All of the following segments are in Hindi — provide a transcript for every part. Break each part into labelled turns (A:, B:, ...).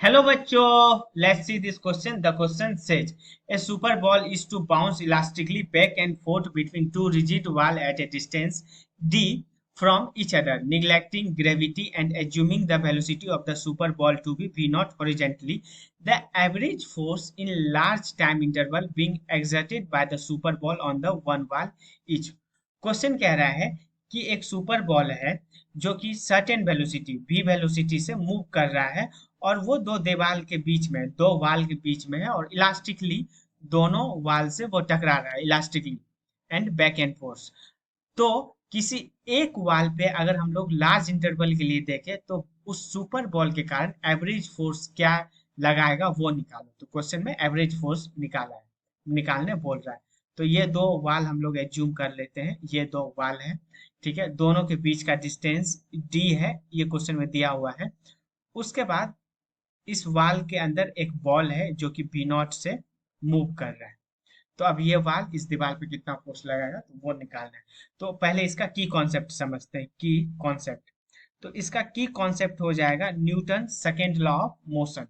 A: Hello बच्चों, let's see this question. The question says a super ball is to bounce elastically back and forth between two rigid walls at a distance d from each other, neglecting gravity and assuming the velocity of the super ball to be v naught horizontally. The average force in large time interval being exerted by the super ball on the one wall each. Question कह रहा है कि एक सुपर बॉल है जो कि सर्टेन वेलोसिटी v वेलोसिटी से मूव कर रहा है और वो दो दीवार के बीच में दो वाल के बीच में है और इलास्टिकली दोनों वाल से वो टकरा रहा है elastically and back and force. तो किसी एक वाल पे अगर हम लोग लार्ज इंटरवल के लिए देखें तो उस सुपर बॉल के कारण एवरेज फोर्स क्या लगाएगा वो निकालो। तो क्वेश्चन में एवरेज फोर्स निकालने बोल रहा है। तो ये दो वाल हम लोग एज्यूम कर लेते हैं, ये दो वाल हैं। ठीक है, दोनों के बीच का डिस्टेंस डी है, ये क्वेश्चन में दिया हुआ है। उसके बाद इस वाल के अंदर एक बॉल है जो कि बी नॉट से मूव कर रहा है। तो अब ये वाल इस दीवार पे कितना फोर्स लगाएगा तो वो निकालना है। तो पहले इसका की कॉन्सेप्ट समझते हैं। की कॉन्सेप्ट, तो इसका की कॉन्सेप्ट हो जाएगा Newton second law of motion.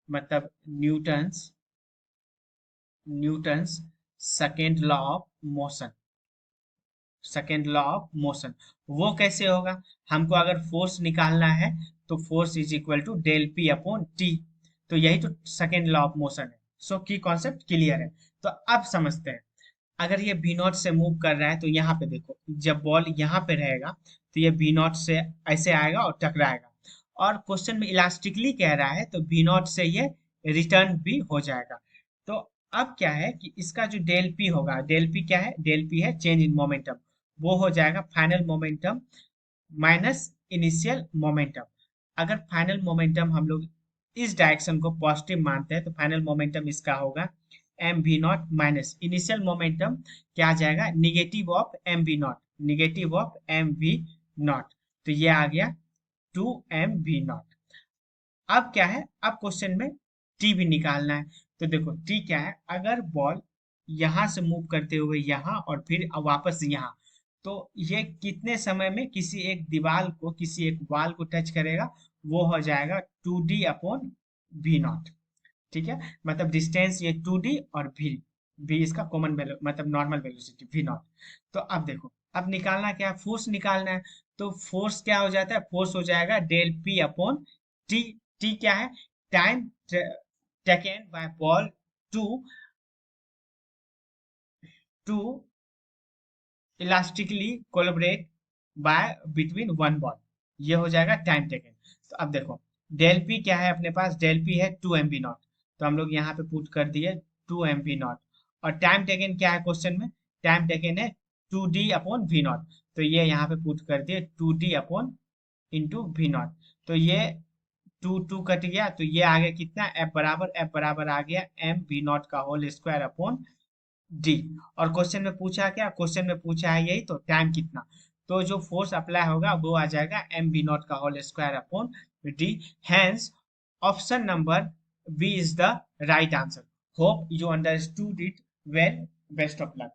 A: मतलब Newton's second law of motion. Second law of motion वो कैसे होगा? हमको अगर फोर्स निकालना है तो force is equal to del P upon T. तो यही तो सेकेंड लॉ ऑफ मोशन है। सो की कॉन्सेप्ट क्लियर है। तो अब समझते हैं, अगर ये बी नॉट से मूव कर रहा है तो यहाँ पे देखो, जब बॉल यहाँ पे रहेगा तो ये बी नॉट से ऐसे आएगा और टकराएगा। और क्वेश्चन में इलास्टिकली कह रहा है तो बी नॉट से ये रिटर्न भी हो जाएगा। तो अब क्या है कि इसका जो डेल पी होगा, डेल पी क्या है? डेल पी है चेंज इन मोमेंटम। वो हो जाएगा final momentum minus initial momentum. अगर फाइनल मोमेंटम हम लोग इस डायरेक्शन को पॉजिटिव मानते हैं तो फाइनल मोमेंटम इसका होगा M V naught minus initial momentum क्या आ जाएगा? Negative of M V naught, negative of M V naught. तो ये आ गया टू एम वी नॉट। अब क्या है, अब क्वेश्चन में टी भी निकालना है। तो देखो टी क्या है, अगर बॉल यहां से मूव करते हुए यहाँ और फिर वापस यहाँ, तो ये कितने समय में किसी एक दीवार को, किसी एक वाल को टच करेगा? वो हो जाएगा two D upon V naught. ठीक है, मतलब डिस्टेंस ये टू डी और वी, वी इसका कॉमन वैल्यू मतलब नॉर्मल वेलोसिटी वी नॉट। तो अब देखो, अब निकालना क्या है? फोर्स निकालना है। तो फोर्स क्या हो जाता है? फोर्स हो जाएगा del P upon T. T क्या है? Time taken by ball two to elastically collaborate by between one ball. ये हो जाएगा टाइम टेकन। तो अब देखो, डेल पी क्या है अपने पास? डेल पी है टू एम बी नॉट। तो हम लोग यहाँ पे पुट कर दिए टू एम बी नॉट। और टाइम टेकन क्या है क्वेश्चन में? टाइम टेकन है two D upon V naught. तो ये यहाँ पे पुट कर दिए two D upon into V naught. तो ये टू टू कट गया, तो ये आ गया कितना? एफ बराबर आ गया एम वी नॉट का होल स्क्वायर अपॉन डी। और क्वेश्चन में पूछा क्या? क्वेश्चन में पूछा है यही तो, टाइम कितना। तो जो फोर्स अप्लाई होगा वो आ जाएगा एम बी नॉट का whole square upon D. Hence option number B is the right answer. Hope you understood it well. Best of luck.